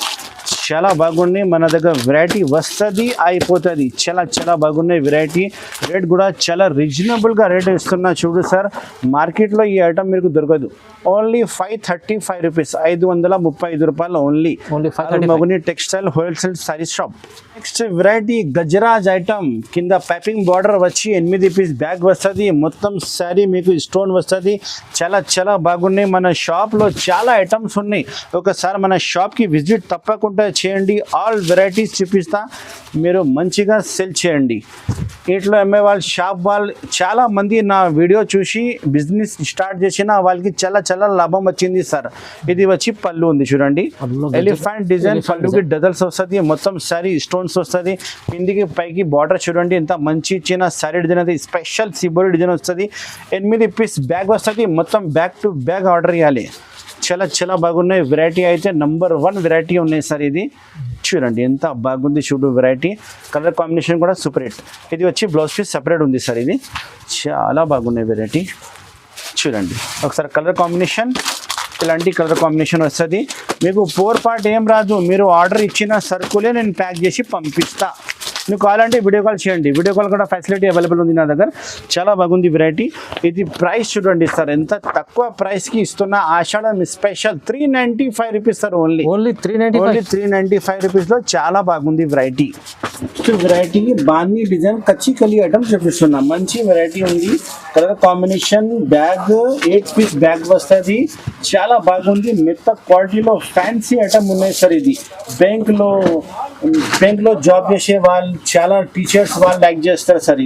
చాలా బాగున్నాయి. మన దగ్గర వెరైటీ వస్తుంది, అయిపోతుంది. చాలా బాగున్నాయి వెరైటీ. రేట్ కూడా చాలా రీజనబుల్గా రేట్ ఇస్తున్నా చూడు సార్. మార్కెట్లో ఈ ఐటమ్ మీకు దొరకదు. Only 535 rupees. 535 రూపాయలు only. Mogni textile wholesale sari shop. Next variety Gajraj item కింద పైపింగ్ బార్డర్ వచ్చి 8 పీస్ బ్యాగ్ వస్తుంది. మొత్తం శారీ మీకు స్టోన్ వస్తుంది. చాలా చాలా బాగున్నాయి. మన షాప్లో చాలా ఐటమ్స్ ఉన్నాయి. ఒకసారి మన షాప్కి విజిట్ తప్పకుండా చేయండి. ఆల్ వెరైటీస్ చూపిస్తా, మీరు మంచిగా సెల్ చేయండి. ఇంట్లో అమ్మే వాళ్ళు షాప్ వాళ్ళు చాలా మంది నా వీడియో చూసి బిజినెస్ స్టార్ట్ చేసిన వాళ్ళకి చాలా చాలా లాభం వచ్చింది సార్. ఇది వచ్చి పళ్ళు ఉంది చూడండి, ఎలిఫెంట్ డిజైన్ పళ్ళుకి డజల్స్ వస్తుంది. మొత్తం శారీ స్టోన్స్ వస్తుంది. కిందికి పైకి బార్డర్ చూడండి ఎంత మంచి చిన్న శారీ డిజైన్ అది స్పెషల్ సిబోరి డిజైన్ వస్తుంది. 8 పీస్ బ్యాగ్ వస్తుంది. మొత్తం బ్యాగ్ టు బ్యాగ్ ఆర్డర్ ఇవ్వాలి. చాలా చాలా బాగున్నాయి. వెరైటీ అయితే నంబర్ 1 వెరైటీ ఉన్నాయి సార్. ఇది చూడండి ఎంత బాగుంది చూడు వెరైటీ. కలర్ కాంబినేషన్ కూడా సూపర్ హిట్. ఇది వచ్చి బ్లౌజ్ పీస్ సపరేట్ ఉంది సార్. ఇది చాలా బాగున్నాయి వెరైటీ చూడండి. ఒకసారి కలర్ కాంబినేషన్ ఇలాంటి కలర్ కాంబినేషన్ వస్తుంది. మీకు 4 పార్ట్ ఏం రాదు. మీరు ఆర్డర్ ఇచ్చిన సరుకులే నేను ప్యాక్ చేసి పంపిస్తా. మీకు కావాలంటే వీడియో కాల్ చేయండి. వీడియో కాల్ కూడా ఫెసిలిటీ అవైలబుల్ ఉంది నా దగ్గర. చాలా బాగుంది వెరైటీ. ఇది ప్రైస్ చూడండి సార్, ఎంత తక్కువ ప్రైస్కి ఇస్తున్నా. ఆషాఢం స్పెషల్ 395 రూపీస్ సార్. ఓన్లీ 395 రూపీస్లో చాలా బాగుంది వెరైటీ. వెరైటీ బాందీ డిజైన్ కచ్చి కలి ఐటమ్ చూపిస్తున్నా. మంచి వెరైటీ ఉంది. Colour combination bag 8 piece bag వస్తుంది. చాలా బాగుంది. మెత్త క్వాలిటీలో ఫ్యాన్సీ ఐటమ్ ఉన్నాయి సార్. ఇది బ్యాంక్లో జాబ్ చేసే వాళ్ళు చాలా టీచర్స్ వాళ్ళు లైక్ చేస్తారు సార్.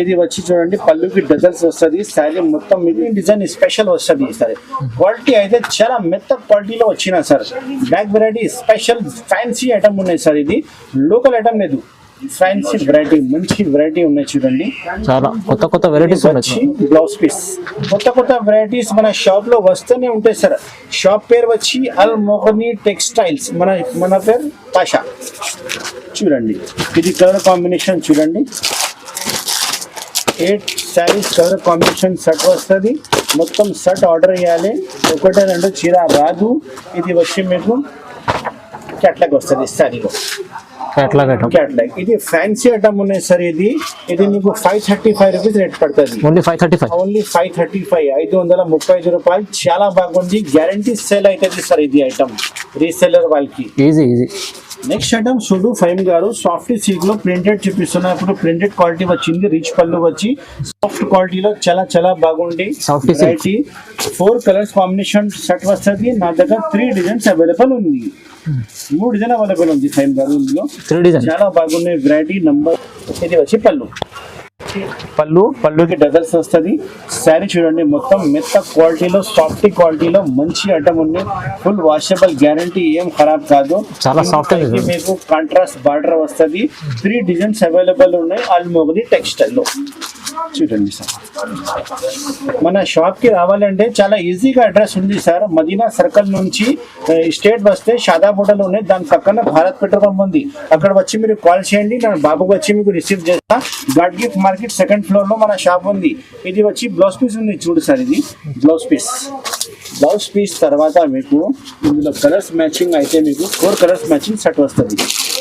ఇది వచ్చి చూడండి పళ్ళుకి డజల్స్ వస్తుంది. శారీ మొత్తం మీకు డిజైన్ స్పెషల్ వస్తుంది సార్. క్వాలిటీ అయితే చాలా మెత్త క్వాలిటీలో వచ్చిన sir. Bag variety special fancy item ఉన్నాయి సార్. ఇది లోకల్ ఐటమ్ లేదు, ఫ్యాన్సీ వెరైటీ మంచి వెరైటీ ఉన్నాయి చూడండి. చాలా కొత్త కొత్త వెరైటీస్ వచ్చి బ్లౌజ్ పీస్ కొత్త కొత్త వెరైటీస్ మన షాప్ లో వస్తూనే ఉంటాయి సార్. షాప్ పేరు వచ్చి అల్ మొగనీ టెక్స్టైల్స్. మన పేరు పాషా. చూడండి ఇది కలర్ కాంబినేషన్ చూడండి. 8 శారీస్ కలర్ కాంబినేషన్ సెట్ వస్తుంది. మొత్తం సెట్ ఆర్డర్ చేయాలి. 1 2 చీర రాదు. ఇది వచ్చి మీకు క్యాట్లాగ్ వస్తుంది శారీలో. క్యాట్లాగ్ ఇది ఫ్యాన్సీ ఐటమ్ ఉన్నాయి సార్. ఇది మీకు 535 రూపీస్ రేట్ పడుతుంది. ఓన్లీ 535 535 రూపాయలు. చాలా బాగుంది. గ్యారంటీ సేల్ అవుతుంది సార్. ఇది ఐటమ్ రీసెల్లర్ వాళ్ళకి ఈజీ. నెక్స్ట్ ఐటమ్ చూడు ఫైమ్ గారు సాఫ్ట్ సిల్క్ లో ప్రింటెడ్ చూపిస్తున్నా. ఇప్పుడు ప్రింటెడ్ క్వాలిటీ వచ్చింది. రిచ్ పళ్ళు వచ్చి సాఫ్ట్ క్వాలిటీలో చాలా చాలా బాగుంది. వెరైటీ 4 కలర్స్ కాంబినేషన్ సెట్ వస్తుంది. నా దగ్గర 3 డిజైన్స్ అవైలబుల్ ఉంది. 3 డిజైన్ అవైలబుల్ ఉంది ఫైమ్ గారు. ఇందులో చాలా బాగున్నాయి వెరైటీ. నంబర్ ఇది వచ్చి పళ్ళుకి డజల్స్ వస్తుంది. శారీ చూడండి మొత్తం మెత్త క్వాలిటీలో సాఫ్ట్ క్వాలిటీలో మంచి ఐటమ్ ఉంది. ఫుల్ వాషబుల్ గ్యారంటీ, ఏం ఖరాబ్ కాదు. చాలా సాఫ్ట్. మీకు కాంట్రాస్ట్ బార్డర్ వస్తుంది. 3 డిజైన్స్ అవైలబుల్ ఉన్నాయి అల్ మొగనీ టెక్స్టైల్ లో. చూడండి సార్, మన షాప్ కి రావాలంటే చాలా ఈజీగా అడ్రస్ ఉంది సార్. మదీనా సర్కిల్ నుంచి స్టేట్ వస్తే షాదాబ్ హోటల్ ఉన్నాయి. దాని పక్కన భారత్ పెట్రోల్ పంప్ ఉంది. అక్కడ వచ్చి మీరు కాల్ చేయండి. నేను బాబుకి వచ్చి మీకు రిసీవ్ చేస్తా. God Gift Market 2nd floor లో మన షాప్ ఉంది. ఇది వచ్చి బ్లౌజ్ పీస్ ఉంది చూడు సార్. ఇది బ్లౌజ్ పీస్ తర్వాత మీకు ఇందులో కలర్స్ మ్యాచింగ్ అయితే మీకు 4 కలర్స్ మ్యాచింగ్ సెట్ వస్తుంది.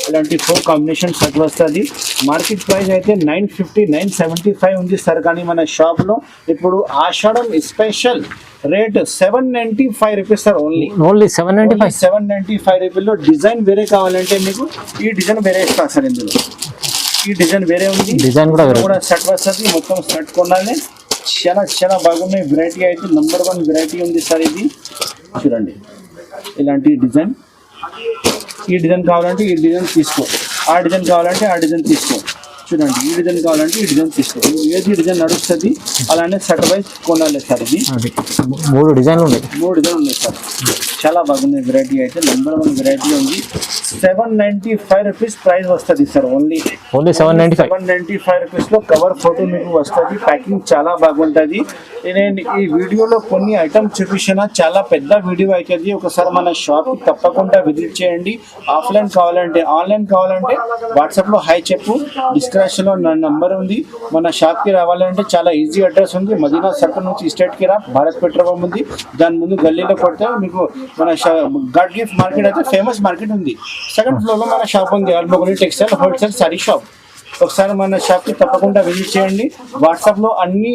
ఇలాంటి 4 కాంబినేషన్ సెట్ వస్తుంది. మార్కెట్ ప్రైస్ అయితే 950 975 ఉంది సార్. కానీ మన షాప్ లో ఇప్పుడు Ashadham special rate 795 rupees sir. Only 795 రూపీస్లో డిజైన్ వేరే కావాలంటే మీకు ఈ డిజైన్ వేరే ఇస్తాను సార్. ఇందులో ఈ డిజైన్ వేరే ఉంది. డిజైన్ కూడా సెట్ వస్తుంది. మొత్తం సెట్ కొనాలి. చాలా చాలా బాగున్నాయి వెరైటీ. అయితే నంబర్ 1 వెరైటీ ఉంది సార్. ఇది చూడండి ఇలాంటి డిజైన్. ఈ డిజైన్ కావాలంటే ఈ డిజైన్ తీసుకో, ఆ డిజైన్ కావాలంటే ఆ డిజైన్ తీసుకో. చూడండి ఈ డిజైన్ కావాలంటే ఈ డిజైన్ తీసుకో. ఏది డిజైన్ నడుస్తుంది అలానే సెట్ వైజ్ కొనాలి సార్. ఇది 3 డిజైన్లు ఉన్నాయి సార్. చాలా బాగున్నాయి వెరైటీ. అయితే నంబర్ 1 వెరైటీ ఉంది. 795 రూపీస్ ప్రైస్ వస్తుంది సార్. ఓన్లీ 795 రూపీస్ లో కవర్ ఫోటో మీకు వస్తుంది. ప్యాకింగ్ చాలా బాగుంటుంది. నేను ఈ వీడియోలో కొన్ని ఐటమ్స్ చూపించిన చాలా పెద్ద వీడియో అవుతుంది. ఒకసారి మన షాప్ కి తప్పకుండా విజిట్ చేయండి. ఆఫ్లైన్ కావాలంటే ఆన్లైన్ కావాలంటే వాట్సాప్ లో హాయ్ చెప్పు. డిస్క్రిప్షన్ లో నా నంబర్ ఉంది. మన షాప్ కి రావాలంటే చాలా ఈజీ అడ్రస్ ఉంది. మదీనా సర్కిల్ నుంచి స్టేట్ కి రా. భారత్ పెట్రోల్ పంప్ ఉంది. దాని ముందు గల్లీలో కొడితే మీకు మన గాడ్ గిఫ్ట్ మార్కెట్ అయితే ఫేమస్ మార్కెట్ ఉంది. 2nd ఫ్లోర్ లో మన షాప్ ఉంది. అల్ మొగనీ టెక్స్టైల్ హోల్సేల్ సారీ షాప్. ఒకసారి మన షాప్ కి తప్పకుండా విజిట్ చేయండి. వాట్సాప్ లో అన్ని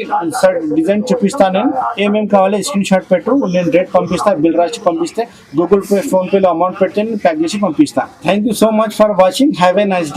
డిజైన్ చూపిస్తాను. నేను ఏమేమి కావాలో స్క్రీన్ షాట్ పెట్టు. నేను రేట్ పంపిస్తా. బిల్ రాసి పంపిస్తే గూగుల్ పే ఫోన్ పేలో అమౌంట్ పెడితే నేను ప్యాక్ చేసి పంపిస్తాను. Thank you so much for watching. Have a nice day.